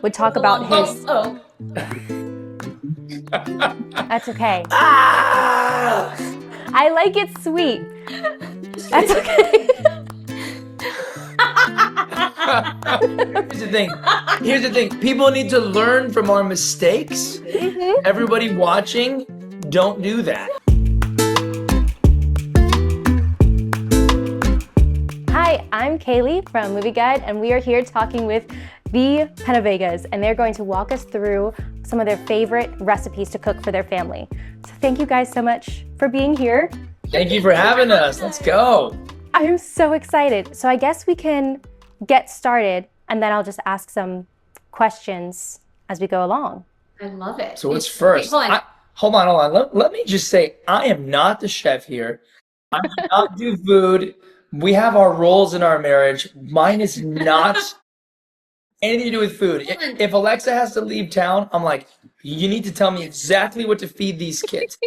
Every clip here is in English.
would talk about his... Oh. That's okay. Ah! I like it sweet. That's okay. Here's the thing. People need to learn from our mistakes. Mm-hmm. Everybody watching, don't do that. Hi, I'm Kaylee from Movieguide, and we are here talking with the PenaVega's, and they're going to walk us through some of their favorite recipes to cook for their family. So thank you guys so much for being here. Thank you for having us. Let's go. I'm so excited. So I guess we can get started, and then I'll just ask some questions as we go along. I love it. So what's first? Hold on. Let me just say, I am not the chef here. I do not do food. We have our roles in our marriage. Mine is not anything to do with food. If Alexa has to leave town, I'm like, you need to tell me exactly what to feed these kids.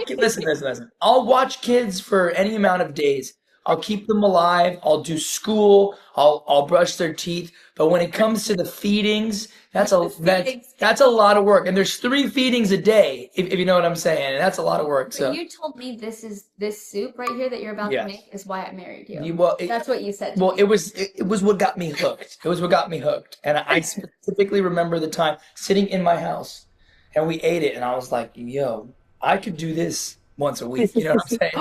Listen. I'll watch kids for any amount of days. I'll keep them alive. I'll do school. I'll brush their teeth. But when it comes to the feedings, that's a lot of work. And there's 3 feedings a day, if you know what I'm saying. And that's a lot of work. So you told me this soup right here that you're about to make is why I married you. That's what you said. It was what got me hooked. It was what got me hooked. And I specifically remember the time sitting in my house and we ate it. And I was like, yo, I could do this once a week. You know what I'm saying?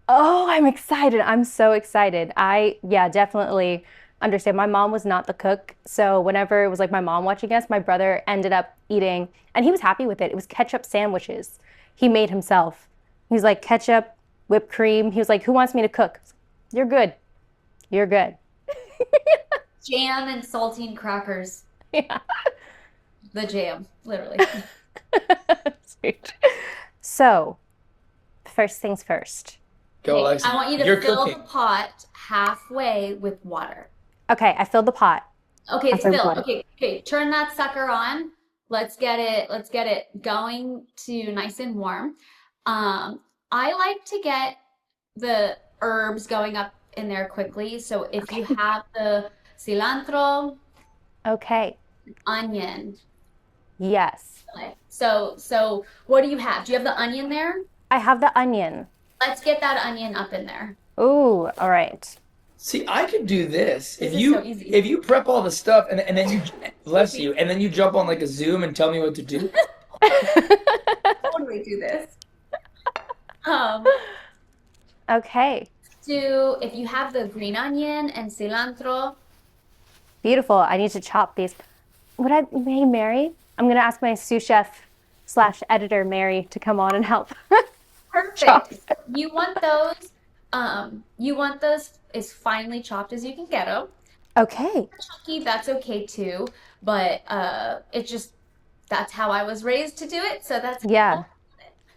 Oh, I'm excited. I'm so excited. Definitely understand. My mom was not the cook. So whenever it was like my mom watching us, my brother ended up eating, and he was happy with it. It was ketchup sandwiches he made himself. He's like, ketchup, whipped cream. He was like, who wants me to cook? You're good. You're good. Jam and saltine crackers. Yeah. The jam, literally. Sweet. So, first things first. Go, Alexa. I want you to fill the pot halfway with water. Okay, I filled the pot. Okay, it's filled. Okay. Turn that sucker on. Let's get it going to nice and warm. I like to get the herbs going up in there quickly. So if you have the cilantro, onion. Yes. Okay. So what do you have? Do you have the onion there? I have the onion. Let's get that onion up in there. Ooh, all right. See, I could do this. This if is so easy. you prep all the stuff and then you bless you, and then you jump on like a Zoom and tell me what to do. Totally do this. Okay. If you have the green onion and cilantro. Beautiful. I need to chop these. Hey, Mary? I'm gonna ask my sous chef / editor, Mary, to come on and help. Perfect. Chop. You want those as finely chopped as you can get them. Okay. Chunky, that's okay too. But that's how I was raised to do it. So that's Yeah.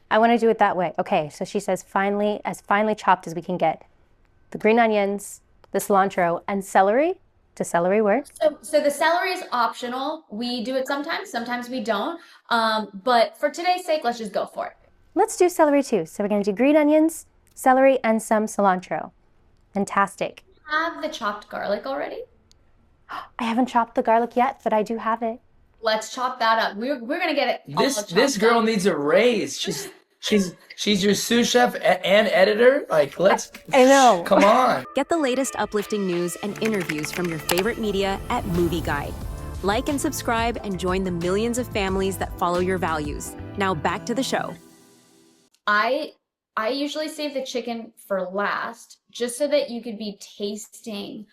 I want to do it that way. Okay. So she says finely chopped as we can get. The green onions, the cilantro, and celery. Does celery work? So the celery is optional. We do it sometimes we don't. But for today's sake, let's just go for it. Let's do celery too. So we're going to do green onions, celery, and some cilantro. Fantastic. Have the chopped garlic already? I haven't chopped the garlic yet, but I do have it. Let's chop that up. We're going to get it all This girl up. needs a raise. She's your sous chef and editor. Like, I know. Come on. Get the latest uplifting news and interviews from your favorite media at Movieguide. Like and subscribe and join the millions of families that follow your values. Now back to the show. I usually save the chicken for last, just so that you could be tasting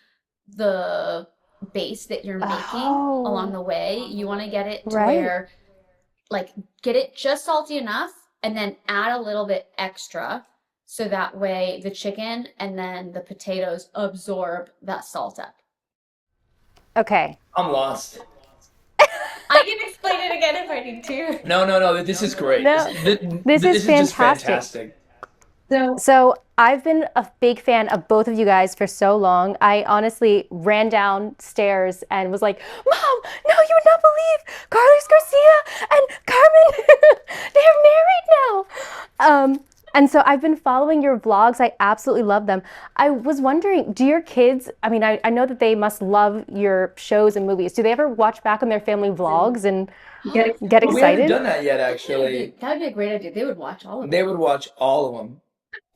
the base that you're making along the way. You want to get it to where, get it just salty enough, and then add a little bit extra, so that way the chicken and then the potatoes absorb that salt up. Okay. I'm lost. I can explain it again if I need to. No. This is great. No, this is fantastic. Just fantastic. So I've been a big fan of both of you guys for so long. I honestly ran downstairs and was like, Mom, no, you would not believe Carlos Garcia and Carmen, they're married now. And so I've been following your vlogs. I absolutely love them. I was wondering, do your kids, I mean, I know that they must love your shows and movies. Do they ever watch back on their family vlogs and get We haven't excited? done that yet, actually. That would be a great idea. They would watch all of They it. would watch all of them.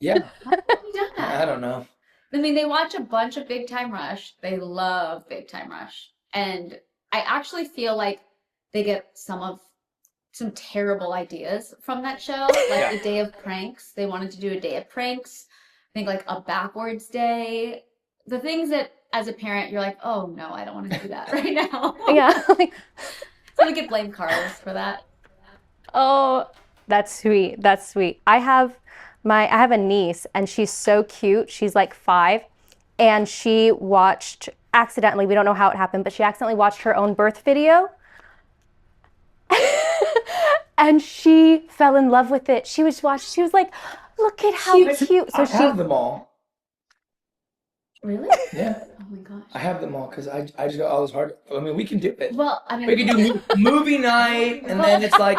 Yeah, How have you done I that? don't know. I mean, they watch a bunch of Big Time Rush. They love Big Time Rush. And I actually feel like they get some terrible ideas from that show. Like Yeah. the day of pranks. They wanted to do a day of pranks. I think like a backwards day. The things that as a parent you're like, oh no, I don't want to do that right now. Yeah. So we could blame Carlos for that. Oh, that's sweet. That's sweet. I have a niece and she's so cute. She's like 5 and she watched accidentally, we don't know how it happened, but she accidentally watched her own birth video. And she fell in love with it. She was like, look at how cute. So I have them all. Really? Yeah, Oh my gosh. I have them all because I just got all this hard. I mean, we can do it. Well, I We mean, could do movie night, and then it's like,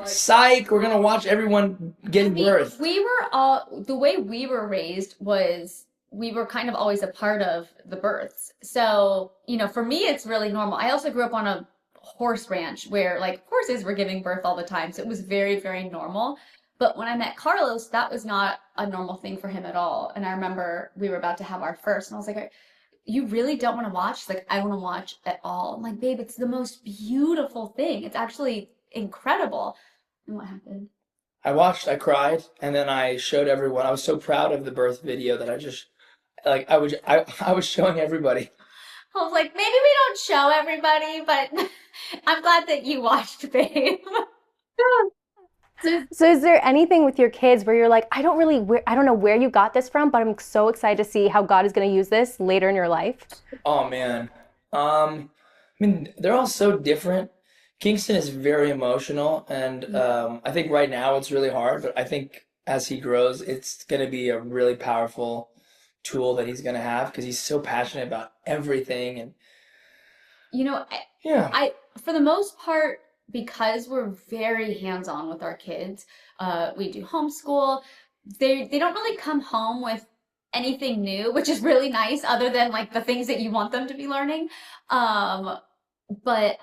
psych, we're gonna watch everyone getting birthed. we were all the way we were raised was we were kind of always a part of the births. So, for me, it's really normal. I also grew up on a horse ranch where like horses were giving birth all the time. So it was very, very normal. But when I met Carlos, that was not a normal thing for him at all. And I remember we were about to have our first, and I was like, you really don't want to watch? She's like, I don't want to watch at all. I'm like, babe, it's the most beautiful thing. It's actually incredible. And what happened? I watched, I cried, and then I showed everyone. I was so proud of the birth video that I just like I was showing everybody. I was like, maybe we don't show everybody, but I'm glad that you watched, babe. So is there anything with your kids where you're like, I don't know where you got this from, but I'm so excited to see how God is going to use this later in your life? Oh man. I mean, they're all so different. Kingston is very emotional, and I think right now it's really hard, but I think as he grows, it's gonna be a really powerful tool that he's gonna have because he's so passionate about everything, and yeah. I for the most part, because we're very hands-on with our kids, we do homeschool. They don't really come home with anything new, which is really nice, other than like the things that you want them to be learning. But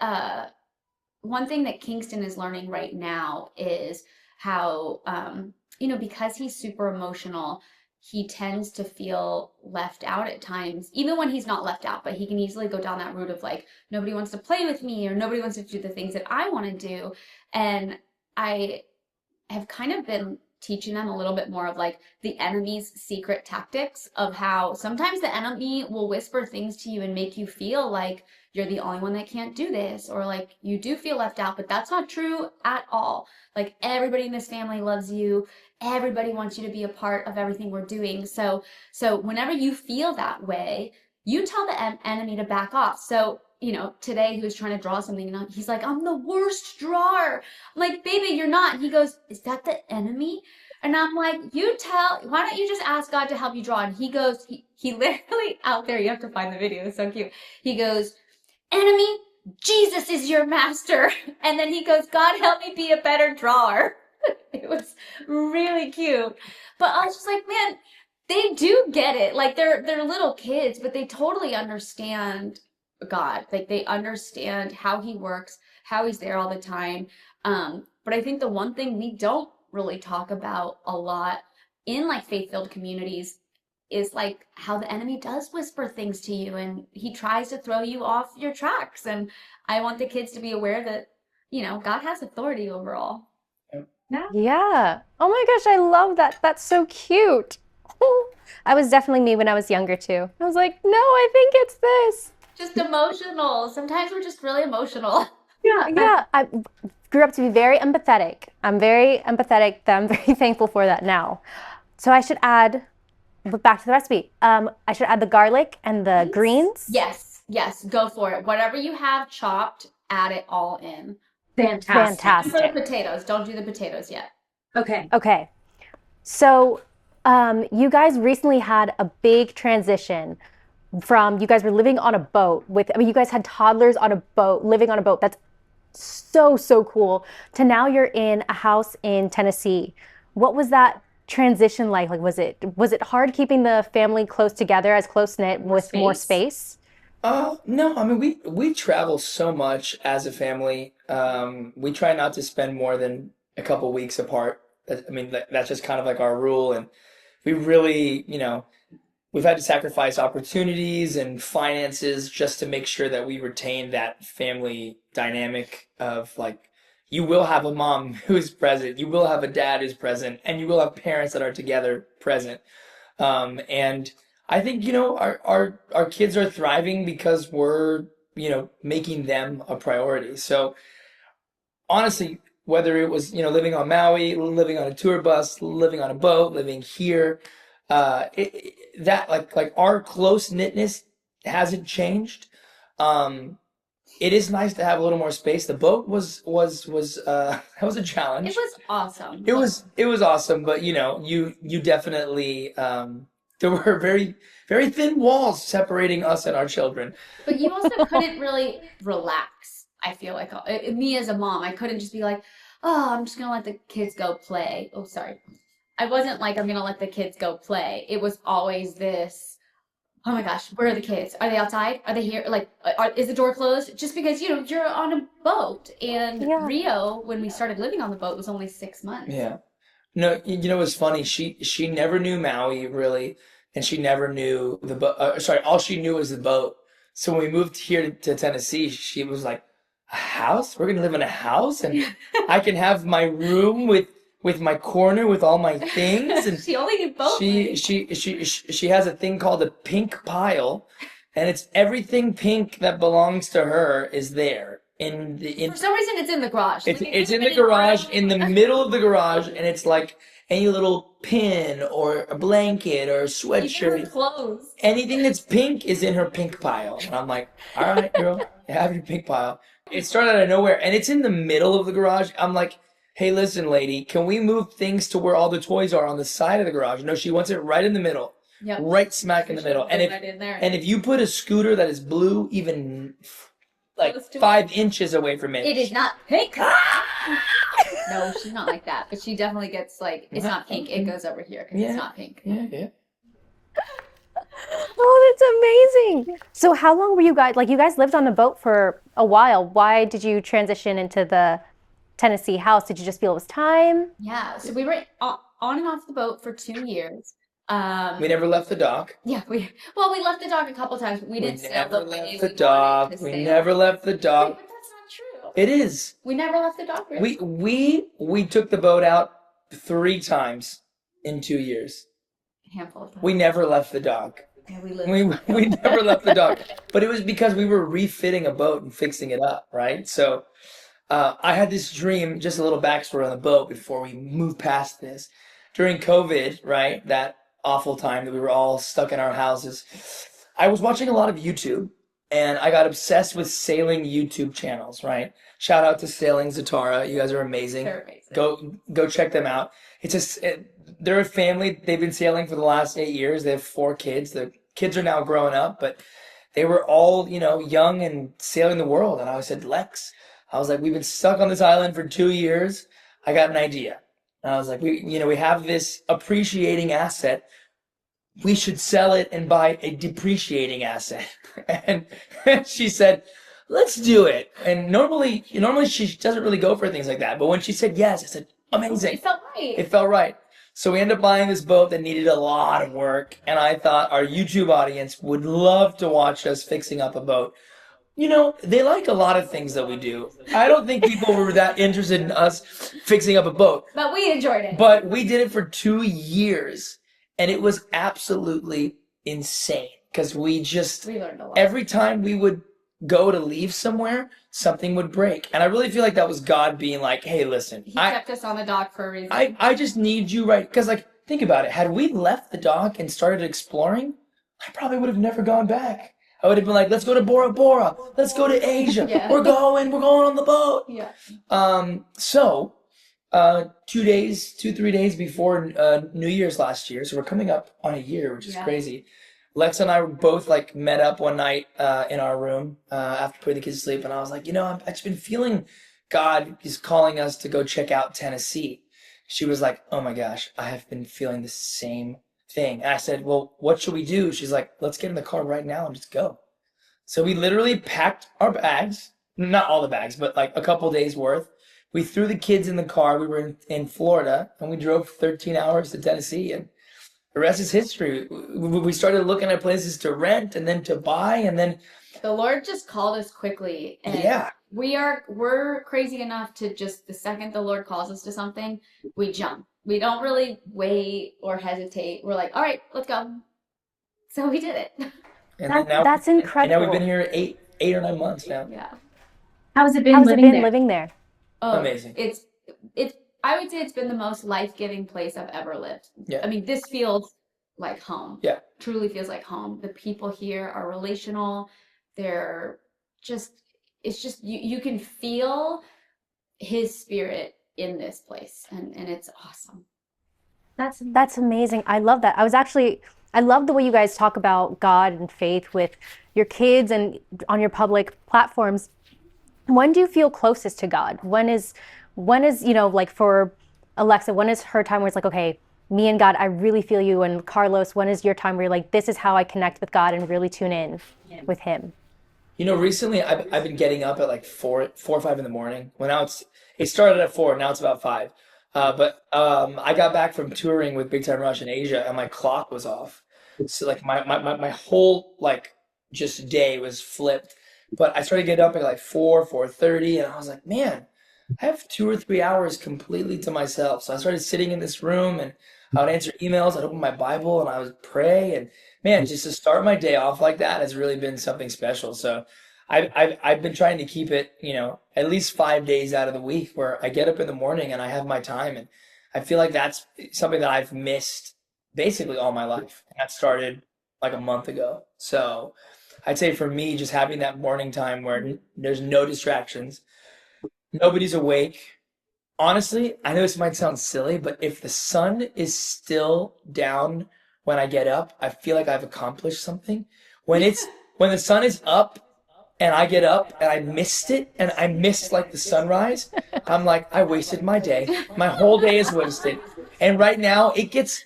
one thing that Kingston is learning right now is how, because he's super emotional, he tends to feel left out at times, even when he's not left out, but he can easily go down that route of like, nobody wants to play with me or nobody wants to do the things that I want to do. And I have kind of been teaching them a little bit more of like the enemy's secret tactics of how sometimes the enemy will whisper things to you and make you feel like you're the only one that can't do this, or like you do feel left out, but that's not true at all. Like everybody in this family loves you. Everybody wants you to be a part of everything we're doing. So whenever you feel that way, you tell the enemy to back off. So, today he was trying to draw something and he's like, I'm the worst drawer. I'm like, baby, you're not. And he goes, is that the enemy? And I'm like, why don't you just ask God to help you draw? And he goes, he literally out there, you have to find the video. It's so cute. He goes, enemy, Jesus is your master. And then he goes, God, help me be a better drawer. It was really cute. But I was just like, man, they do get it. Like they're little kids, but they totally understand God. Like they understand how he works, how he's there all the time. But I think the one thing we don't really talk about a lot in like faith-filled communities is like how the enemy does whisper things to you and he tries to throw you off your tracks. And I want the kids to be aware that, God has authority over all. Yeah. Oh my gosh, I love that. That's so cute. I was definitely me when I was younger too. I was like, no, I think it's this. Just emotional. Sometimes we're just really emotional. Yeah, I grew up to be very empathetic. I'm very empathetic. I'm very thankful for that now. So I should add, but back to the recipe. I should add the garlic and the greens. Yes, go for it. Whatever you have chopped, add it all in. Fantastic. For the potatoes. Don't do the potatoes yet. Okay. So you guys recently had a big transition from you guys were living on a boat you guys had toddlers on a boat, living on a boat. That's so cool. To now you're in a house in Tennessee. What was that transition like? Like, was it hard keeping the family close together, as close knit with more space? No, I mean we travel so much as a family. We try not to spend more than a couple weeks apart. I mean that's just kind of like our rule, and we really, we've had to sacrifice opportunities and finances just to make sure that we retain that family dynamic of like you will have a mom who is present, you will have a dad who's present, and you will have parents that are together present. And I think, our kids are thriving because we're, making them a priority. So honestly, whether it was, living on Maui, living on a tour bus, living on a boat, living here, that like our close knitness hasn't changed. It is nice to have a little more space. The boat was that was a challenge. It was awesome. It was awesome, but you definitely there were very very thin walls separating us and our children. But you also couldn't really relax. I feel like me as a mom, I couldn't just be like, oh, I'm just gonna let the kids go play. Oh, sorry. I wasn't like, I'm gonna let the kids go play. It was always this, oh my gosh, where are the kids? Are they outside? Are they here? Like, is the door closed? Just because, you're on a boat. And Yeah. Rio, when we started living on the boat, was only 6 months. Yeah. No, it's funny. She never knew Maui really, and she never knew the boat. Sorry, all she knew was the boat. So when we moved here to Tennessee, she was like, "A house? We're gonna live in a house, and I can have my room with my corner with all my things." And She only knew boat. she has a thing called a pink pile, and it's everything pink that belongs to her is there For some reason, it's in the garage. it's in the garage, in the middle of the garage, and it's like any little pin or a blanket or a Even her sweatshirt. clothes. Anything that's pink is in her pink pile. And I'm like, all right, girl, have your pink pile. It started out of nowhere, and it's in the middle of the garage. I'm like, hey, listen, lady, can we move things to where all the toys are on the side of the garage? No, she wants it right in the middle. Yep. Right smack in the middle. And Right in there. if you put a scooter that is blue even like Close to it. 5 inches away from it, It is not pink. No, she's not like that. But she definitely gets like, it's not pink. It goes over here because Yeah. it's not pink. yeah. Oh, that's amazing. So how long were you guys, like you guys lived on the boat for a while. Why did you transition into the Tennessee house? Did you just feel it was time? Yeah. So we were on and off the boat for 2 years. We never left the dock. Yeah, we left the dock a couple times. We didn't sail never the way left we the wanted dock. to We sail. never left the Wait, dock. but that's not true. It is. We never left the dock, really? We took the boat out 3 times in 2 years. A handful of times. We never left the dock. Yeah, we lived. We never left the dock. But it was because we were refitting a boat and fixing it up, right? So I had this dream, just a little backstory on the boat before we move past this. During COVID, right, that awful time that we were all stuck in our houses, I was watching a lot of YouTube, and I got obsessed with sailing YouTube channels, right? Shout out to Sailing Zatara. You guys are amazing. They're amazing. Go check them out. They're a family. They've been sailing for the last 8 years. They have 4 kids. The kids are now growing up, but they were all, young and sailing the world. And I said, Lex, I was like, we've been stuck on this island for 2 years. I got an idea. And I was like, we have this appreciating asset. We should sell it and buy a depreciating asset. And she said, let's do it. And normally she doesn't really go for things like that. But when she said yes, I said, amazing. It felt right. It felt right. So we ended up buying this boat that needed a lot of work. And I thought our YouTube audience would love to watch us fixing up a boat. They like a lot of things that we do. I don't think people were that interested in us fixing up a boat. But we enjoyed it. But we did it for 2 years. And it was absolutely insane. Because we learned a lot. every time we would go to leave somewhere, something would break. And I really feel like that was God being like, hey, listen, He kept us on the dock for a reason. I just need you right. Because, think about it. Had we left the dock and started exploring, I probably would have never gone back. I would have been like, let's go to Bora Bora. Let's go to Asia. Yeah. We're going on the boat. Yeah. So, 3 days before New Year's last year, so we're coming up on a year, which is Yeah. crazy. Lex and I were both met up one night in our room after putting the kids to sleep, and I was like, I've just been feeling God is calling us to go check out Tennessee. She was like, "Oh my gosh, I have been feeling the same thing." And I said, "Well, what should we do?" She's like, "Let's get in the car right now and just go." So we literally packed our bags, not all the bags, but like a couple days worth. We threw the kids in the car. We were in Florida and we drove 13 hours to Tennessee, and the rest is history. We started looking at places to rent and then to buy, and then The Lord just called us quickly, and yeah, we're crazy enough to just the second the Lord calls us to something, we jump. We don't really wait or hesitate. We're like, all right, let's go. So we did it. and then That's and now we've incredible. been here 8 or 9 months now. Yeah. How's it been How's it living been there? living there? Oh, Amazing. it's I would say it's been the most life-giving place I've ever lived. Yeah. I mean, this feels like home. Yeah. Truly feels like home. The people here are relational. They're just it's just you can feel his spirit in this place, and it's awesome. That's amazing. I love that. I love the way you guys talk about God and faith with your kids and on your public platforms. When do you feel closest to God? When is, like for Alexa, when is her time where it's like, okay, me and God, I really feel you. And Carlos, when is your time where you're like, this is how I connect with God and really tune in with him? Recently I've been getting up at like 4 or 5 in the morning. Well, now it started at 4, now it's about 5. But I got back from touring with Big Time Rush in Asia, and my clock was off. So like my whole like just day was flipped. But I started getting up at like 4:30, and I was like, man, I have 2 or 3 hours completely to myself. So I started sitting in this room, and I would answer emails, I'd open my Bible, and I would pray. And man, just to start my day off like that has really been something special. So I've been trying to keep it, at least 5 days out of the week where I get up in the morning and I have my time. And I feel like that's something that I've missed basically all my life. And that started like a month ago. So I'd say for me, just having that morning time where there's no distractions, nobody's awake. Honestly, I know this might sound silly, but if the sun is still down when I get up, I feel like I've accomplished something. When the sun is up and I get up and I missed it and I missed like the sunrise, I'm like, I wasted my day. My whole day is wasted. And right now it gets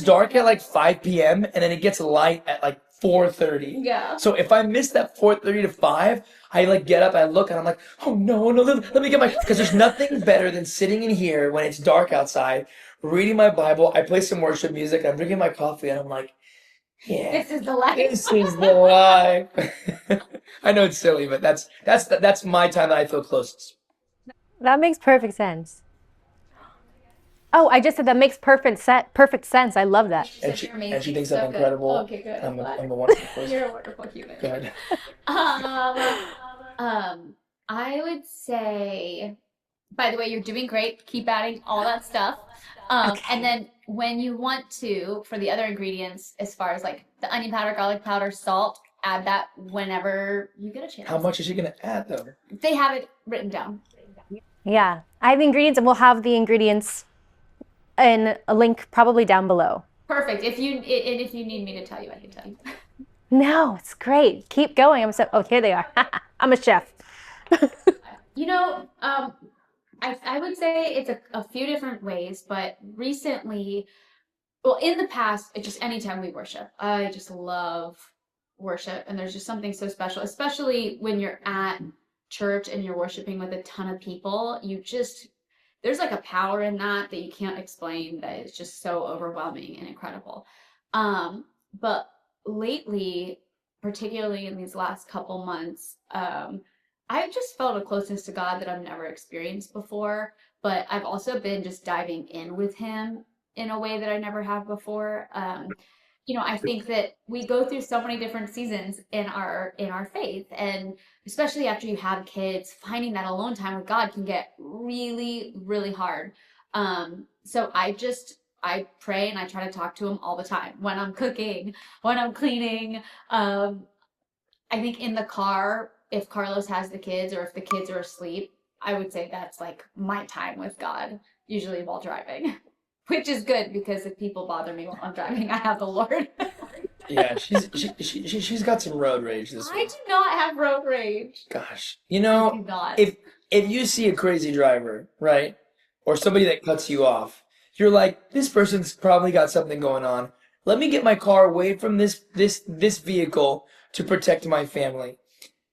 dark at like 5 p.m. and then it gets light at like 4:30. Yeah. So if I miss that 4:30 to 5, I like get up, I look, and I'm like, oh no, no, let me get because there's nothing better than sitting in here when it's dark outside, reading my Bible. I play some worship music, I'm drinking my coffee, and I'm like, yeah, This is the life. this is the life. I know it's silly, but that's my time that I feel closest. That makes perfect sense. Oh, I just said that makes perfect sense. I love that. She said And you're amazing. she thinks So I'm good. incredible. Okay, good. I'm I'm a glad. wonderful person. You're a wonderful human. Go ahead. I would say, by the way, you're doing great. Keep adding all that stuff. And then when you want to, for the other ingredients, as far as like the onion powder, garlic powder, salt, add that whenever you get a chance. How much is she gonna add though? They have it written down. Yeah, I have the ingredients, and we'll have the ingredients in a link probably down below. Perfect. If you need me to tell you, I can tell you. No, it's great. Keep going. Oh, here they are. I'm a chef. I would say it's a few different ways, but recently, well, in the past, it just anytime we worship, I just love worship, and there's just something so special, especially when you're at church and you're worshiping with a ton of people. There's like a power in that you can't explain, that is just so overwhelming and incredible. But lately, particularly in these last couple months, I've just felt a closeness to God that I've never experienced before, but I've also been just diving in with him in a way that I never have before. I think that we go through so many different seasons in our faith, and especially after you have kids, finding that alone time with God can get really, really hard. So I pray and I try to talk to him all the time when I'm cooking, when I'm cleaning. I think in the car, if Carlos has the kids or if the kids are asleep, I would say that's like my time with God, usually while driving, which is good because if people bother me while I'm driving, I have the Lord. Yeah, she's got some road rage this I week. do not have road rage. Gosh, I do not. if you see a crazy driver, right, or somebody that cuts you off, you're like, this person's probably got something going on. Let me get my car away from this vehicle to protect my family.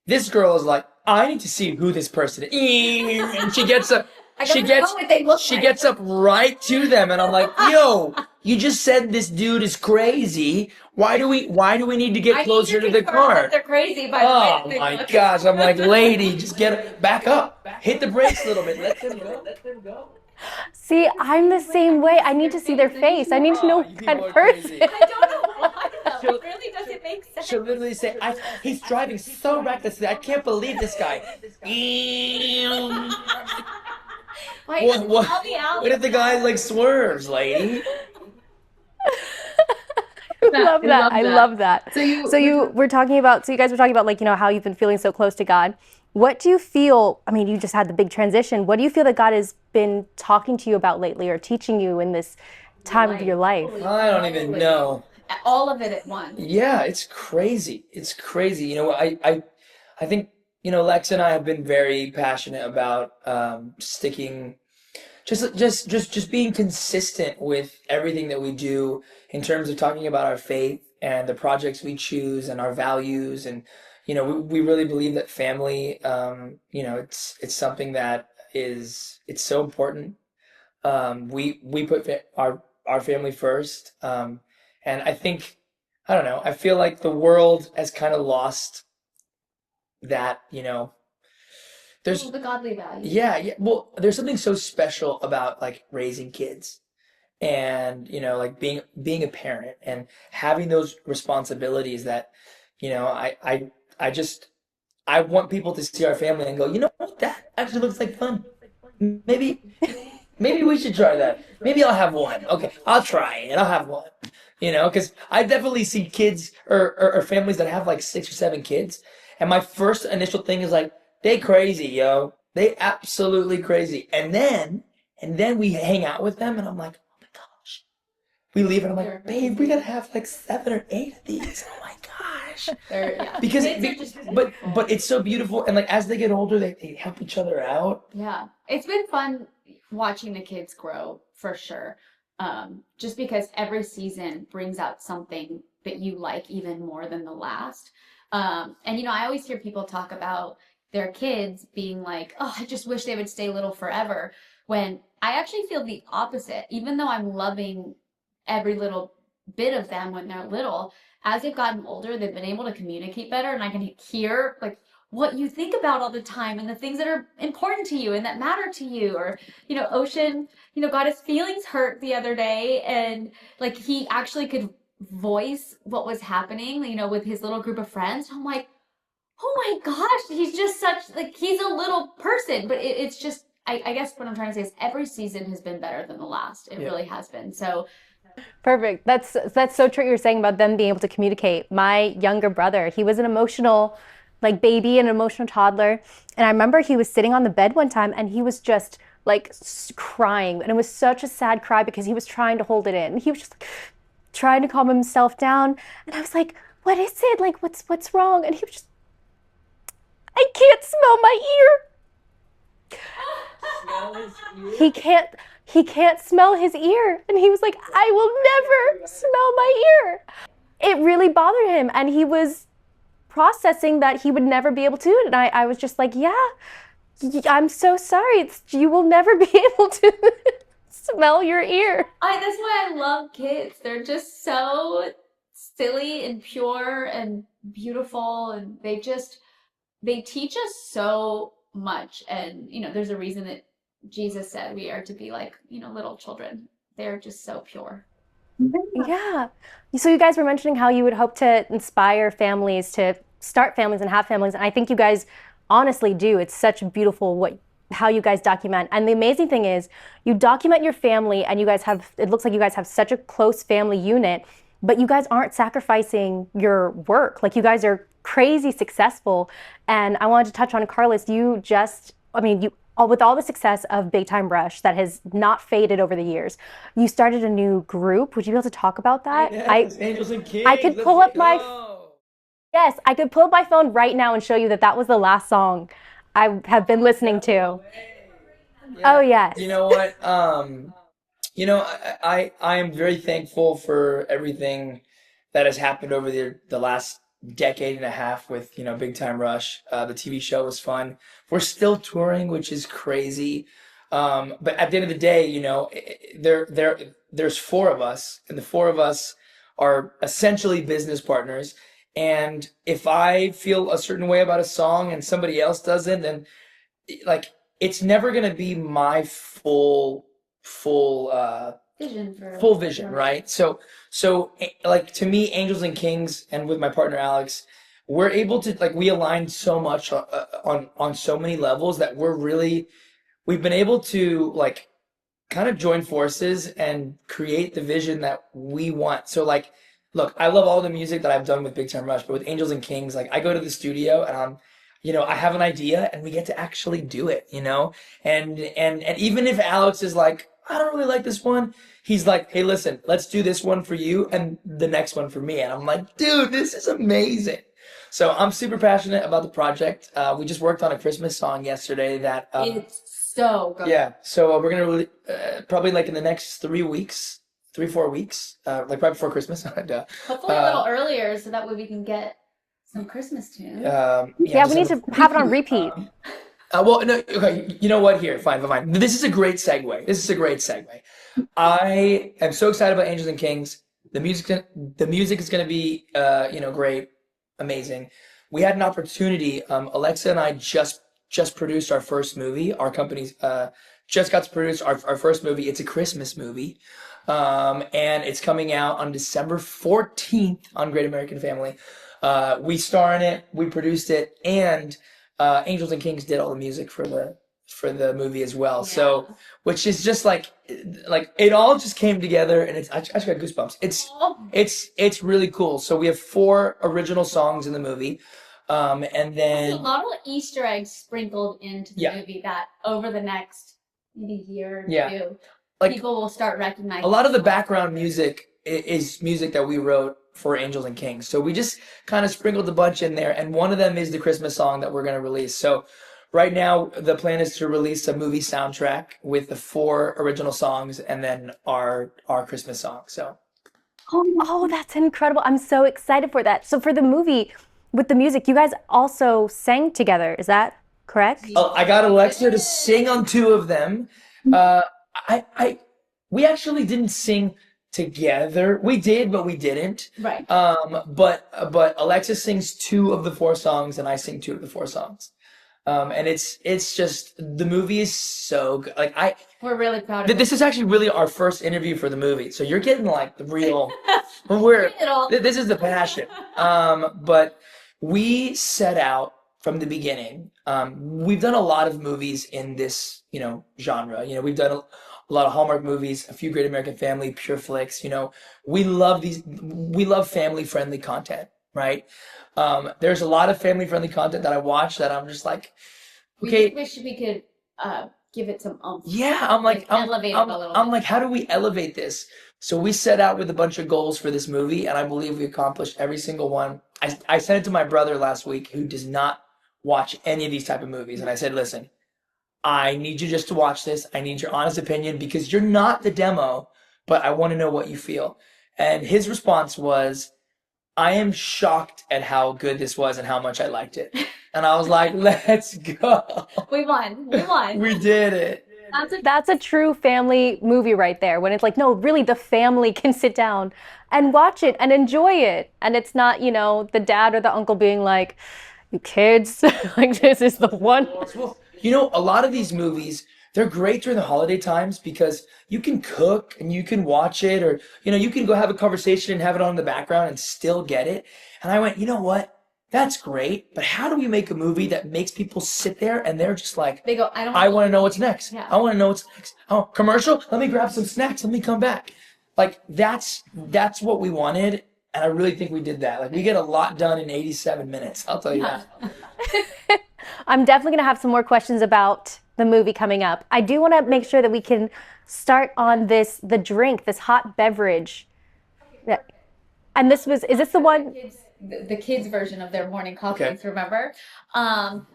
This girl is like, I need to see who this person is. And she gets up, she gets up right to them, and I'm like, yo, you just said this dude is crazy. Why do we need to get closer to the car? They're crazy by the Oh way. my gosh, I'm like, lady, just back up. Hit the brakes a little bit. Let them go. See, I'm the same way. I need to see their face. I need to know You that people are person. crazy. I don't know why though. It really doesn't make sense. She'll literally say, he's driving so recklessly. I can't believe this guy. Like, help me out. What if the guy like swerves, lady? I love that. I love that. So you guys were talking about like, how you've been feeling so close to God. What do you feel, I mean, you just had the big transition. What do you feel that God has been talking to you about lately or teaching you in this time of your life? I don't even know. All of it at once. Yeah, it's crazy. It's crazy. I think, Lex and I have been very passionate about sticking, just being consistent with everything that we do in terms of talking about our faith and the projects we choose and our values. And, we really believe that family, it's something that it's so important. We put our family first. And I think, I don't know, I feel like the world has kind of lost that, there's the godly value. yeah. Well, there's something so special about like raising kids and, like being a parent and having those responsibilities that, I want people to see our family and go, you know what, that actually looks like fun. Maybe we should try that. Maybe I'll have one. Okay, I'll try it. I'll have one. Because I definitely see kids or families that have like 6 or 7 kids, and my first initial thing is like, they crazy, yo. They absolutely crazy. And then we hang out with them, and I'm like, oh my gosh. We leave, and I'm like, babe, we gotta have like 7 or 8 of these. Oh my gosh. But it's so beautiful, and like as they get older, they help each other out. Yeah, it's been fun watching the kids grow for sure. Just because every season brings out something that you like even more than the last. And I always hear people talk about their kids being like, oh, I just wish they would stay little forever. When I actually feel the opposite. Even though I'm loving every little bit of them when they're little, as they've gotten older, they've been able to communicate better, and I can hear like what you think about all the time and the things that are important to you and that matter to you. Or, Ocean, got his feelings hurt the other day, and like he actually could voice what was happening, with his little group of friends. I'm like, oh my gosh, he's just such, like, he's a little person. But it's just, I guess what I'm trying to say is every season has been better than the last. It really has been. So Perfect. That's so true what you're saying about them being able to communicate. My younger brother, he was an emotional like baby, an emotional toddler. And I remember he was sitting on the bed one time and he was just like crying. And it was such a sad cry because he was trying to hold it in. And he was just like, trying to calm himself down. And I was like, what is it? Like, what's wrong? And he was just, I can't smell my ear. Smell his ear? He can't smell his ear. And he was like, I will never smell my ear. It really bothered him. And he was processing that he would never be able to. And I was just like, yeah, I'm so sorry. You will never be able to smell your ear. That's why I love kids. They're just so silly and pure and beautiful. And they teach us so much. And, there's a reason that Jesus said we are to be like, little children. They're just so pure. Yeah. So you guys were mentioning how you would hope to inspire families to start families and have families. And I think you guys honestly do. It's such beautiful how you guys document. And the amazing thing is you document your family and it looks like you guys have such a close family unit, but you guys aren't sacrificing your work. Like you guys are crazy successful. And I wanted to touch on Carlos. With all the success of Big Time Rush that has not faded over the years, you started a new group. Would you be able to talk about that? Yes, Angels+Kings. I could pull up Yes, I could pull up my phone right now and show you that was the last song I have been listening to. Oh, yes. You know what? I am very thankful for everything that has happened over the last decade and a half with, Big Time Rush. The TV show was fun. We're still touring, which is crazy. But at the end of the day, there's four of us, and the four of us are essentially business partners. And if I feel a certain way about a song and somebody else doesn't, then like it's never gonna be my full Vision for full vision, right? Like to me, Angels+Kings, and with my partner Alex, we're able to like we align so much on so many levels that we've been able to like kind of join forces and create the vision that we want. So like, look, I love all the music that I've done with Big Time Rush, but with Angels+Kings, like I go to the studio and I have an idea and we get to actually do it, and even if Alex is like, I don't really like this one, he's like, hey, listen, let's do this one for you and the next one for me. And I'm like, dude, this is amazing. So I'm super passionate about the project. We just worked on a Christmas song yesterday that it's so good. yeah, so we're gonna really probably like in the next 3 weeks, 4 weeks, like right before Christmas. Duh. Hopefully a little earlier so that way we can get some Christmas tunes. Yeah, we need to have it on repeat. Well, no, okay. You know what? Here, fine. This is a great segue. I am so excited about Angels+Kings. The music is gonna be, great, amazing. We had an opportunity. Alexa and I just produced our first movie. Our company's just got to produce our first movie. It's a Christmas movie. And it's coming out on December 14th on Great American Family. We star in it, we produced it, and Angels+Kings did all the music for the movie as well. Yeah. So, which is just like it all just came together, and I just got goosebumps. It's really cool. So we have 4 original songs in the movie. And There's a then lot of Easter eggs sprinkled into the Yeah. movie that over the next maybe year or Yeah. two, like people will start recognizing. a lot of the background music is music that we wrote for Angels+Kings. So we just kind of sprinkled a bunch in there, and one of them is the Christmas song that we're going to release. So right now the plan is to release a movie soundtrack with the 4 original songs and then our Christmas song. So Oh, that's incredible. I'm so excited for that. So for the movie, with the music, you guys also sang together. Is that correct? I got Alexa to sing on 2 of them. We actually didn't sing together. We did, but we didn't. Right. But Alexa sings 2 of the 4 songs, and I sing 2 of the 4 songs. And it's just the movie is so good. Like We're really proud of this is actually really our first interview for the movie, so you're getting like the real. This is the passion. But we set out from the beginning. We've done a lot of movies in this, genre. We've done a lot of Hallmark movies, a few Great American Family, Pure Flicks. We love family friendly content, right? There's a lot of family friendly content that I watch that I'm just like, okay. We wish we could give it some oomph. Yeah, I'm like, elevate it a little I'm bit. like, how do we elevate this? So we set out with a bunch of goals for this movie, and I believe we accomplished every single one. I sent it to my brother last week, who does not watch any of these type of movies, and I said, listen, I need you just to watch this. I need your honest opinion because you're not the demo, but I want to know what you feel. And his response was, I am shocked at how good this was and how much I liked it. And I was like, let's go. We won. We did it. That's a true family movie right there. When it's like, no, really, the family can sit down and watch it and enjoy it. And it's not, the dad or the uncle being like, you kids, like this is the one. A lot of these movies, they're great during the holiday times because you can cook and you can watch it, or, you can go have a conversation and have it on in the background and still get it. And I went, you know what? That's great, but how do we make a movie that makes people sit there and they're just like, They go, I want to know what's next. Yeah. I want to know what's next. Oh, commercial? Let me grab some snacks. Let me come back. Like that's what we wanted. And I really think we did that. Like we get a lot done in 87 minutes. I'll tell you that. I'm definitely going to have some more questions about the movie coming up. I do want to make sure that we can start on the drink, this hot beverage. Yeah. And is this the one? The kids version of their morning coffees, Okay. remember?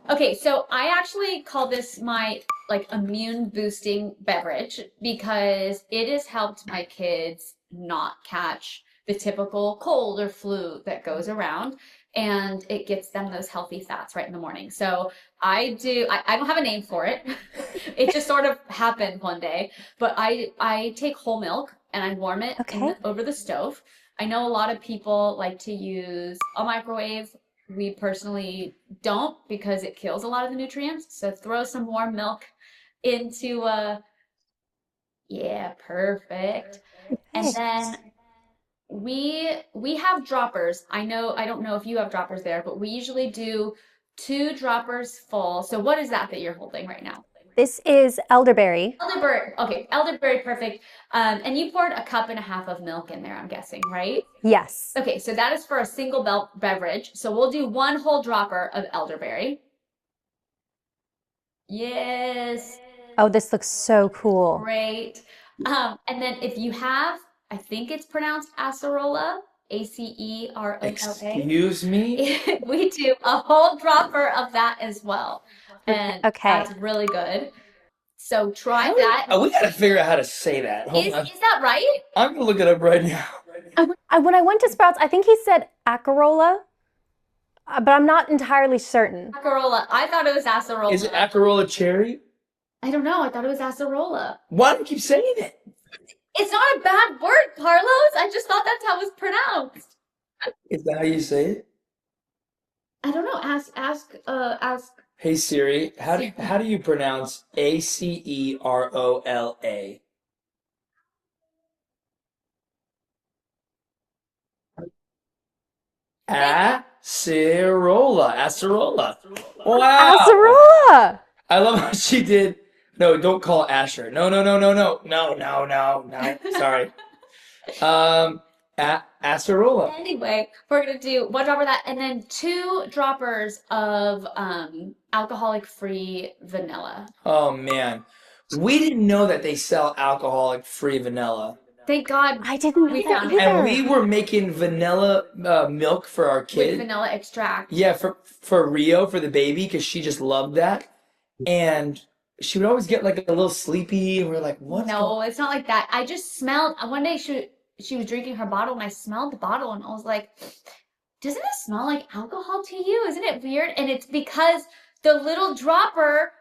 Okay, so I actually call this my like immune boosting beverage because it has helped my kids not catch the typical cold or flu that goes around, and it gets them those healthy fats right in the morning. So I don't have a name for it. It just sort of happened one day, but I take whole milk and I warm it over the stove. I know a lot of people like to use a microwave. We personally don't because it kills a lot of the nutrients. So throw some warm milk into yeah, perfect. And then we have droppers. I don't know if you have droppers there, but we usually do 2 droppers full. So what is that you're holding right now? This is elderberry. Elderberry. Okay, elderberry, perfect. And you poured a cup and a half of milk in there, I'm guessing, right? Yes. Okay, so that is for a single beverage. So we'll do 1 whole dropper of elderberry. Yes. Oh, this looks so cool. Great. And then if you have, I think it's pronounced acerola, Acerola. Excuse me? We do a whole dropper of that as well. And that's really good. So try that. Oh, we gotta figure out how to say that. Is that right? I'm gonna look it up right now. When I went to Sprouts, I think he said acerola, but I'm not entirely certain. Acerola. I thought it was acerola. Is it acerola cherry? I don't know. I thought it was acerola. Why do you keep saying it? It's not a bad word, Carlos. I just thought that's how it was pronounced. Is that how you say it? I don't know. Ask. Hey Siri, how do you pronounce Acerola? Acerola. Wow. Acerola. I love how she did. No, don't call Asher. No. Sorry. Acerola. Anyway, we're gonna do 1 dropper of that, and then 2 droppers of alcoholic-free vanilla. Oh man, we didn't know that they sell alcoholic-free vanilla. Thank God I didn't know we that found either. it. And we were making vanilla milk for our With kid. vanilla extract. Yeah, for Rio, for the baby, because she just loved that. And she would always get like a little sleepy, and we're like, what? No, it's not like that. I just smelled. One day she was drinking her bottle, and I smelled the bottle, and I was like, doesn't it smell like alcohol to you? Isn't it weird? And it's because the little dropper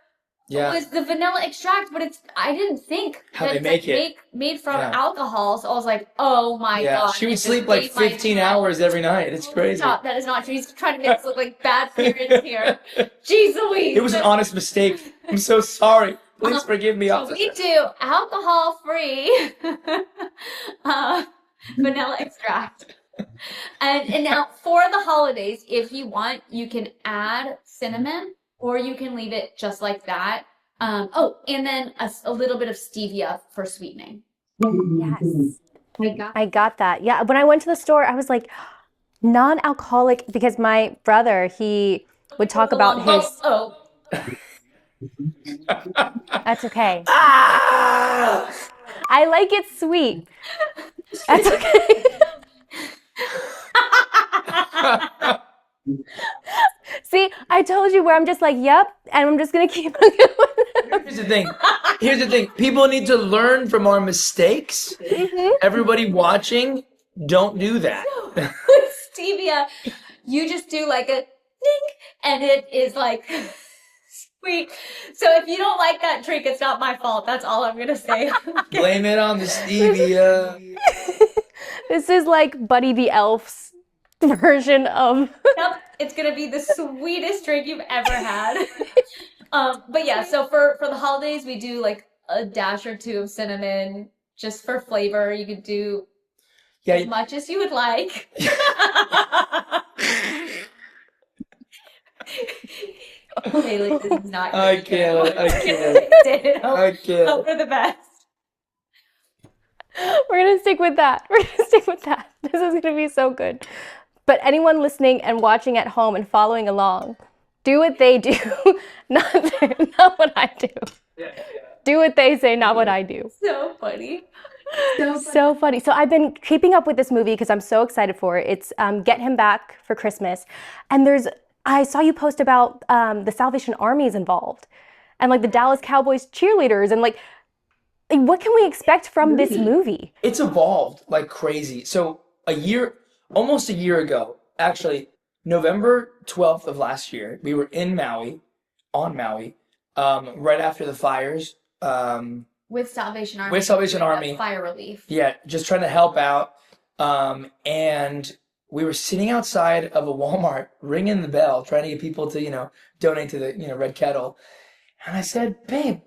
was the vanilla extract, but I didn't think How that they it's make it. made from alcohol. So I was like, oh my God. She would it just sleep like made my 15 dream. hours every night. It's crazy. Stop. That is not true. He's trying to make us look like bad parents here. Jeez Louise. It was an honest mistake. I'm so sorry. Please forgive me, So officer. we do alcohol-free vanilla extract. And now for the holidays, if you want, you can add cinnamon or you can leave it just like that. And then a little bit of stevia for sweetening. Yes. I got that. Yeah. When I went to the store, I was like, non-alcoholic, because my brother, he would talk about his. That's okay. Ah! I like it sweet. That's okay. See, I told you where I'm just like, yep, and I'm just gonna keep on going. Here's the thing. People need to learn from our mistakes. Everybody watching, don't do that. With stevia, you just do like a ding, and it is like sweet. So if you don't like that drink, it's not my fault. That's all I'm gonna say. Blame it on the stevia. This is like Buddy the Elf's version of. Yep, it's gonna be the sweetest drink you've ever had. But yeah, so for the holidays, we do like a dash or 2 of cinnamon just for flavor. You could do as much as you would like. Haley, this is not. I can't. Hope for the best. We're gonna stick with that. This is gonna be so good. But anyone listening and watching at home and following along, do what they do, not what I do. Do what they say, not what I do. So funny. So funny. So I've been keeping up with this movie because I'm so excited for it. It's Get Him Back for Christmas. And I saw you post about the Salvation Army is involved. and like the Dallas Cowboys cheerleaders, and like what can we expect from this movie? It's evolved like crazy. So almost a year ago, actually, November 12th of last year, we were in Maui, on Maui, right after the fires. With Salvation Army. With Salvation doing Army. Fire relief. Yeah, just trying to help out. And we were sitting outside of a Walmart, ringing the bell, trying to get people to, donate to the, Red Kettle. And I said, babe,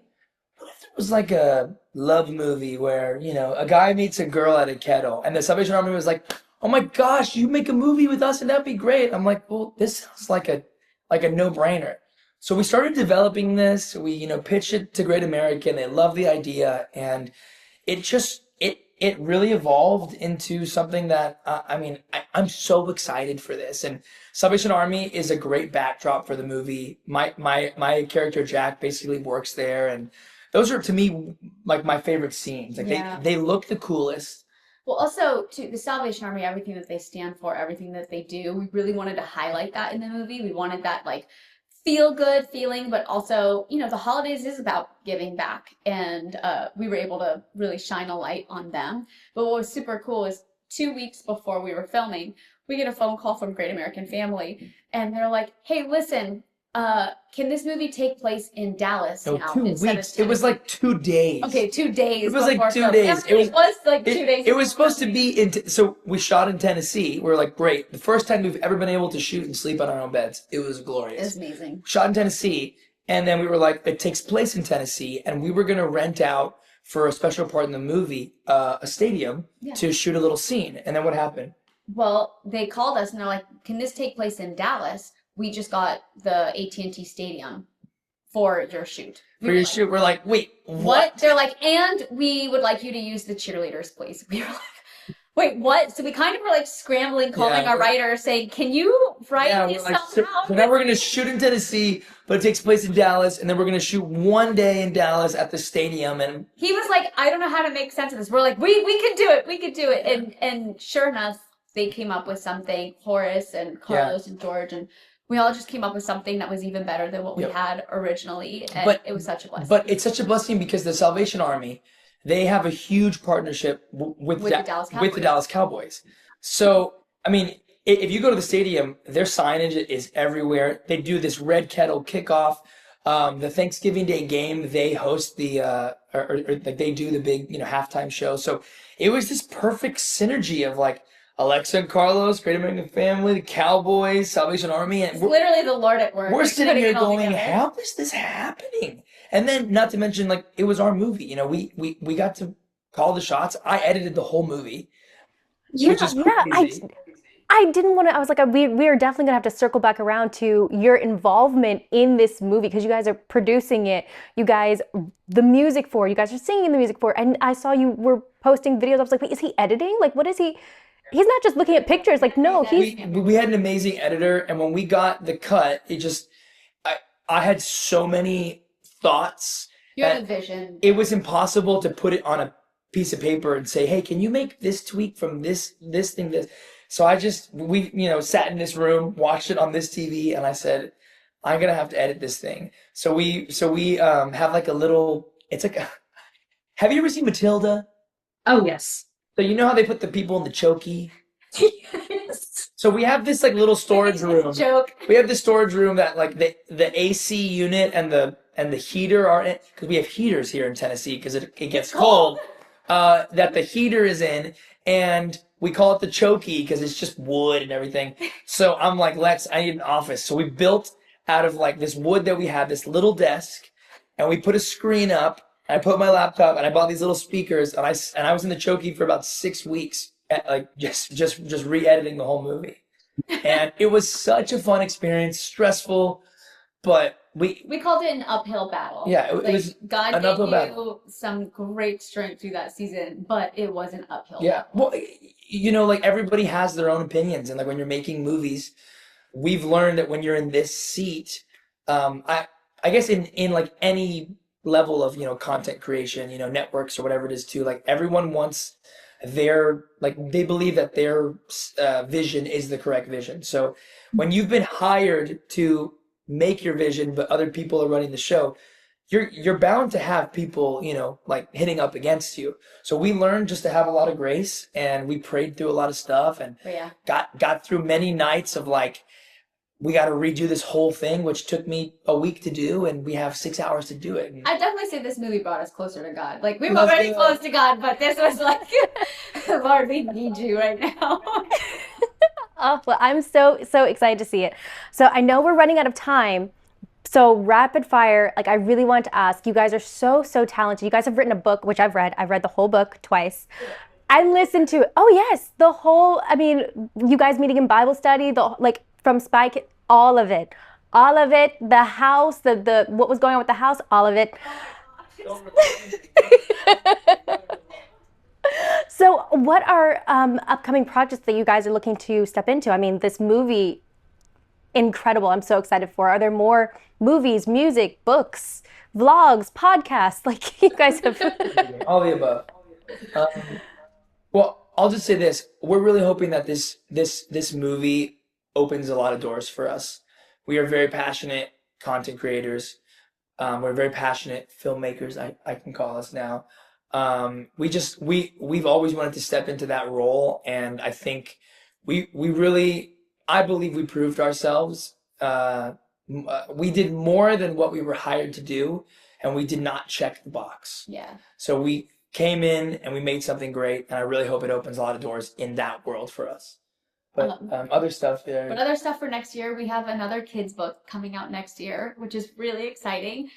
what if there was like a love movie where, a guy meets a girl at a kettle, and the Salvation Army was like, oh my gosh, you make a movie with us and that'd be great. I'm like, well, this sounds like a no-brainer. So we started developing this. We, pitched it to Great American. They loved the idea, and it really evolved into something that I'm so excited for this. And Salvation Army is a great backdrop for the movie. My character Jack basically works there, and those are to me like my favorite scenes. Like they look the coolest. Well, also, to the Salvation Army, everything that they stand for, everything that they do, we really wanted to highlight that in the movie. We wanted that, like, feel-good feeling, but also, the holidays is about giving back, and we were able to really shine a light on them. But what was super cool is 2 weeks before we were filming, we get a phone call from Great American Family, and they're like, hey, listen, can this movie take place in Dallas No, now 2 instead weeks. of It was like 2 days. Okay, 2 days. It was like before 2 filming. days. It was like 2 days. It was supposed to be so we shot in Tennessee. We were like, great. The first time we've ever been able to shoot and sleep on our own beds. It was glorious. It was amazing. Shot in Tennessee, and then we were like, it takes place in Tennessee, and we were gonna rent out for a special part in the movie, a stadium to shoot a little scene. And then what happened? Well, they called us and they're like, can this take place in Dallas? We just got the AT&T Stadium for your shoot. We're like, wait, what? They're like, and we would like you to use the cheerleaders, please. We were like, wait, what? So we kind of were like scrambling, calling our writer, saying, can you write this somehow? So now we're going to shoot in Tennessee, but it takes place in Dallas, and then we're going to shoot one day in Dallas at the stadium. And he was like, I don't know how to make sense of this. We're like, we can do it. We could do it. And sure enough, they came up with something, Horace and Carlos and George, and we all just came up with something that was even better than what we had originally, and it was such a blessing. But it's such a blessing because the Salvation Army, they have a huge partnership with the Dallas Cowboys. So, I mean, if you go to the stadium, their signage is everywhere. They do this Red Kettle kickoff. The Thanksgiving Day game, they host the they do the big halftime show. So it was this perfect synergy of like Alexa and Carlos, Great American Family, the Cowboys, Salvation Army, and it's literally the Lord at work. We're sitting here going, how is this happening? And then, not to mention, like, it was our movie. We got to call the shots. I edited the whole movie, which is crazy. I didn't want to. I was like, we are definitely gonna have to circle back around to your involvement in this movie because you guys are producing it. You guys, the music for it. You guys are singing the music for it. And I saw you were posting videos. I was like, wait, is he editing? Like, what is he? He's not just looking at pictures. Like, no, we had an amazing editor, and when we got the cut, I had so many thoughts. You had a vision. It was impossible to put it on a piece of paper and say, hey, can you make this tweak from this thing, this? So we sat in this room, watched it on this TV, and I said, I'm gonna have to edit this thing. So we have like a little. It's like, have you ever seen Matilda? Oh yes. So you know how they put the people in the chokey? Yes. So we have this like little storage room. Joke. We have this storage room that like the AC unit and the heater are in, because we have heaters here in Tennessee because it gets cold. That the heater is in, and we call it the chokey because it's just wood and everything. So I'm like, Lex, I need an office. So we built out of like this wood that we had, this little desk, and we put a screen up. I put my laptop and I bought these little speakers, and I was in the chokey for about 6 weeks, just re-editing the whole movie, and it was such a fun experience, stressful, but we called it an uphill battle. Yeah, it was God an gave uphill you battle. some great strength through that season, but it was an uphill. Yeah, battle. well, like everybody has their own opinions, and like when you're making movies, we've learned that when you're in this seat, I guess in like any level of content creation, networks or whatever it is too, like everyone wants they believe that their vision is the correct vision. So when you've been hired to make your vision but other people are running the show, you're bound to have people, like hitting up against you. So we learned just to have a lot of grace, and we prayed through a lot of stuff, and But yeah. got through many nights of like, we got to redo this whole thing, which took me a week to do, and we have 6 hours to do it. And I definitely say this movie brought us closer to God. Like, we were That's already good. close to God, but this was like, Lord, we need you right now. Oh, well, I'm so excited to see it. So I know we're running out of time. So rapid fire, like I really want to ask, you guys are so talented. You guys have written a book, which I've read. I've read the whole book twice. I listened to it. Oh yes, the whole, I mean, you guys meeting in Bible study, like from Spy Kid, all of it. All of it, the house, the what was going on with the house, all of it. So what are upcoming projects that you guys are looking to step into? I mean, this movie, incredible. I'm so excited for. Are there more movies, music, books, vlogs, podcasts? Like you guys have. all the above. Um, well, I'll just say this: we're really hoping that this movie opens a lot of doors for us. We are very passionate content creators. We're very passionate filmmakers. I can call us now. We've always wanted to step into that role, and I think we really, I believe we proved ourselves. We did more than what we were hired to do, and we did not check the box. Yeah. So we came in and we made something great, and I really hope it opens a lot of doors in that world for us. But other stuff there. But other stuff for next year, we have another kids book coming out next year, which is really exciting.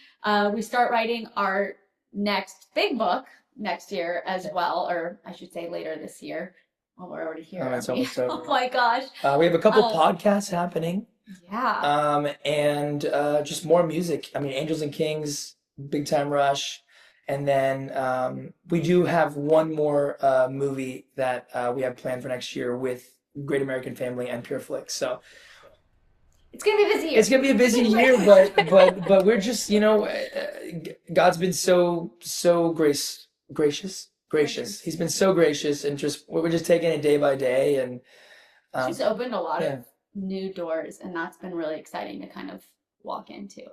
We start writing our next big book next year as well, or I should say later this year. Well, we're already here. It's aren't we? almost over. Oh my gosh. We have a couple podcasts happening. Yeah. And just more music. I mean, Angels+Kings, Big Time Rush. And then we do have one more movie that we have planned for next year with Great American Family and Pure Flix. So it's gonna be a busy year. it's gonna be a busy year, but we're just, God's been so gracious. He's been so gracious, and we're just taking it day by day, and she's opened a lot of new doors, and that's been really exciting to kind of walk into.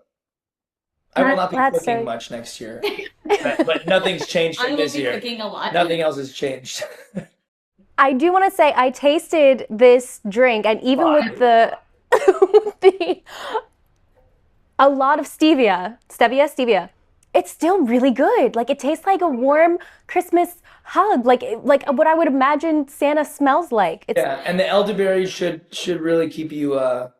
I will not be cooking much next year, but nothing's changed from this year. I will be cooking a lot. Nothing else has changed. I do want to say I tasted this drink, and even with the a lot of stevia, it's still really good. Like it tastes like a warm Christmas hug, like what I would imagine Santa smells like. Yeah, and the elderberry should really keep you and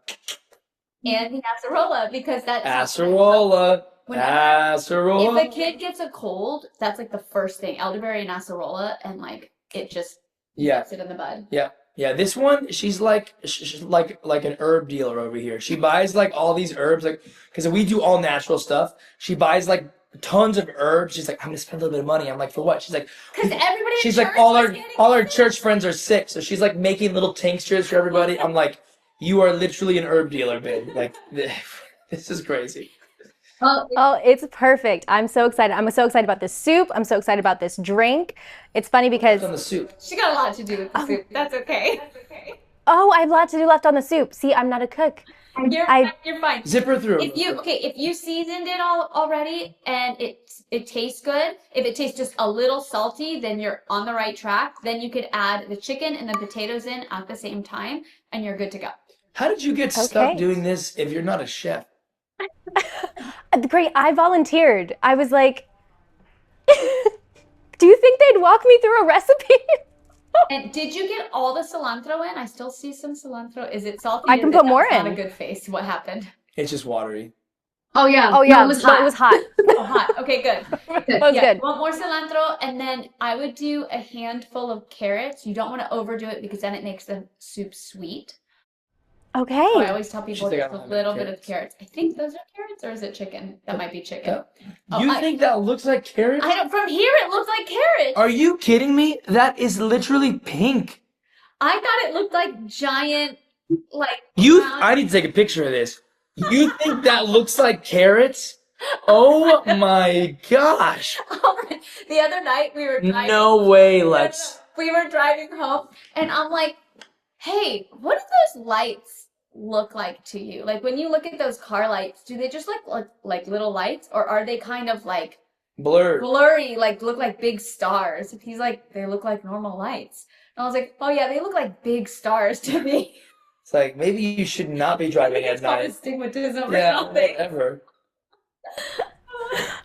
the acerola, because that's acerola. If a kid gets a cold, that's like the first thing, elderberry and acerola, and like it just nips it in the bud. Yeah, this one, she's like an herb dealer over here. She buys like all these herbs, like, because we do all natural stuff. She buys like tons of herbs. She's like, I'm gonna spend a little bit of money. I'm like, for what? She's like, because everybody. She's like, all our church friends are sick, so she's like making little tinctures for everybody. I'm like, you are literally an herb dealer, babe. Like, this is crazy. Oh, it's perfect. I'm so excited. I'm so excited about this soup. I'm so excited about this drink. It's funny because on the soup. She got a lot to do with the soup. That's okay. Oh, I have a lot to do left on the soup. See, I'm not a cook. You're fine. Zip her through. If you seasoned it all already and it tastes good, if it tastes just a little salty, then you're on the right track. Then you could add the chicken and the potatoes in at the same time, and you're good to go. How did you get stuck doing this if you're not a chef? Great. I volunteered. I was like, do you think they'd walk me through a recipe? And did you get all the cilantro in? I still see some cilantro. Is it salty? I can put more in. Not a good face. What happened? It's just watery. Oh yeah. Oh yeah. No, it was hot. It was hot. Oh, hot. Okay, good. It was good. Want more cilantro, and then I would do a handful of carrots. You don't want to overdo it because then it makes the soup sweet. Okay. So I always tell people just a little bit of carrots. I think those are carrots, or is it chicken? That might be chicken. You think that looks like carrots? I don't. From here, it looks like carrots. Are you kidding me? That is literally pink. I thought it looked like giant, like. I need to take a picture of this. You think that looks like carrots? Oh my gosh. The other night we were driving. No way, Lex. We were driving home, and I'm like, hey, what are those lights look like to you? Like when you look at those car lights, do they just look like little lights, or are they kind of like blurry, like look like big stars? He's like, they look like normal lights. And I was like, oh yeah, they look like big stars to me. It's like, maybe you should not be driving at night. Astigmatism or Yeah, something. whatever.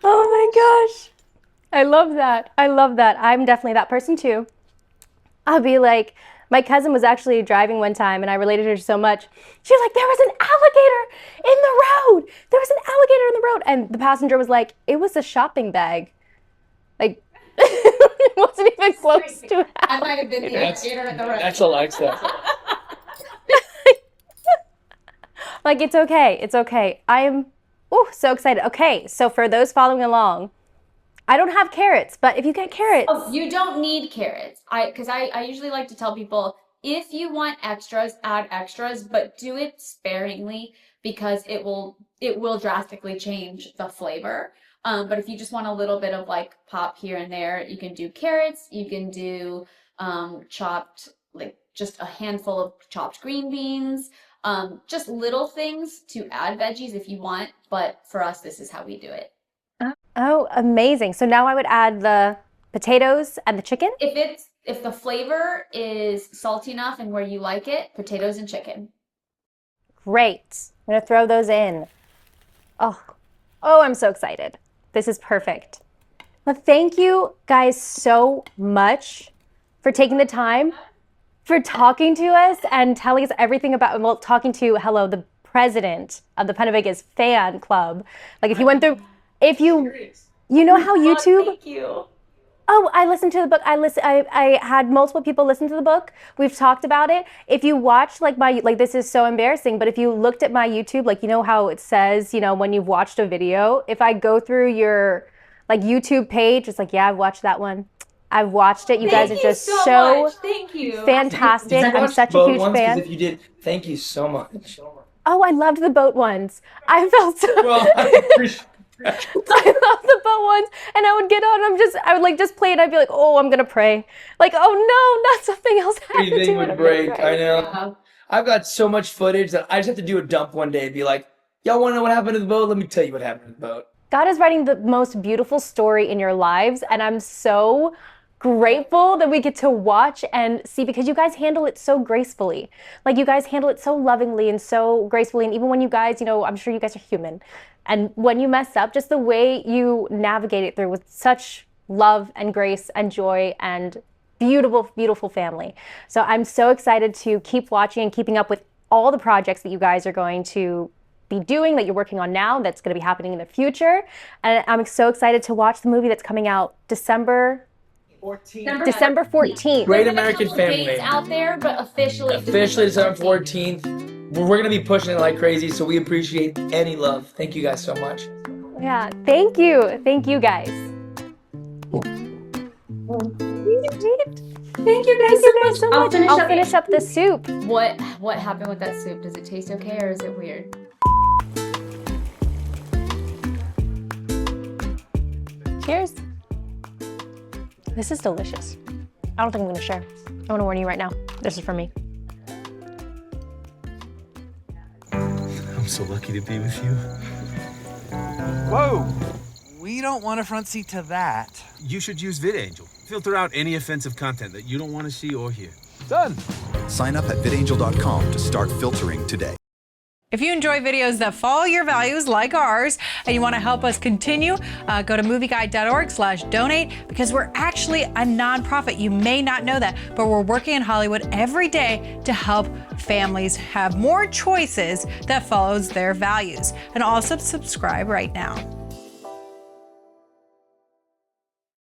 Oh my gosh. I love that. I love that. I'm definitely that person too. I'll be like, my cousin was actually driving one time and I related to her so much. She was like, there was an alligator in the road. There was an alligator in the road. And the passenger was like, it was a shopping bag. Like, it wasn't even close to I might have been the alligator in the road. That's Alexa. Like, it's okay. It's okay. I am so excited. Okay, so for those following along, I don't have carrots, but if you get carrots. Oh, you don't need carrots. Because I usually like to tell people, if you want extras, add extras, but do it sparingly because it will drastically change the flavor. But if you just want a little bit of like pop here and there, you can do carrots. You can do chopped, like just a handful of chopped green beans. Just little things to add veggies if you want, but for us, this is how we do it. Oh, amazing. So now I would add the potatoes and the chicken? If the flavor is salty enough and where you like it, potatoes and chicken. Great. I'm gonna throw those in. Oh, I'm so excited. This is perfect. Well, thank you guys so much for taking the time, for talking to us and telling us everything about, well, talking to, the president of the PenaVega's fan club. Like if you went through, you know how YouTube. Thank you. Oh, I listened to the book. I had multiple people listen to the book. We've talked about it. If you watch this is so embarrassing, but if you looked at my YouTube, like, you know how it says, when you've watched a video, if I go through your like YouTube page, it's like, yeah, I've watched that one. I've watched it. You guys are just so thank you. fantastic. I'm such a huge fan. If you did, thank you so much. Oh, I loved the boat ones. I felt so. Well, I appreciate I love the boat ones, and I would get on. I would just play it. I'd be like, oh, I'm gonna pray. Like, oh no, not something else happened. Everything would break. I know. Yeah. I've got so much footage that I just have to do a dump one day and be like, y'all want to know what happened to the boat? Let me tell you what happened to the boat. God is writing the most beautiful story in your lives, and I'm so grateful that we get to watch and see, because you guys handle it so gracefully. Like, you guys handle it so lovingly and so gracefully, and even when you guys, I'm sure you guys are human. And when you mess up, just the way you navigate it through with such love and grace and joy and beautiful, beautiful family. So I'm so excited to keep watching and keeping up with all the projects that you guys are going to be doing, that you're working on now, that's going to be happening in the future. And I'm so excited to watch the movie that's coming out December 14th. Great American Family. Dates out there, but officially December 14th. We're going to be pushing it like crazy, so we appreciate any love. Thank you guys so much. Yeah, thank you. Thank you guys. Thank you guys so much. I'll finish up the soup. What happened with that soup? Does it taste okay or is it weird? Cheers. This is delicious. I don't think I'm gonna share. I wanna warn you right now. This is for me. I'm so lucky to be with you. Whoa! We don't want a front seat to that. You should use VidAngel. Filter out any offensive content that you don't want to see or hear. Done. Sign up at vidangel.com to start filtering today. If you enjoy videos that follow your values like ours and you want to help us continue, go to movieguide.org/donate, because we're actually a nonprofit. You may not know that, but we're working in Hollywood every day to help families have more choices that follows their values. And also subscribe right now.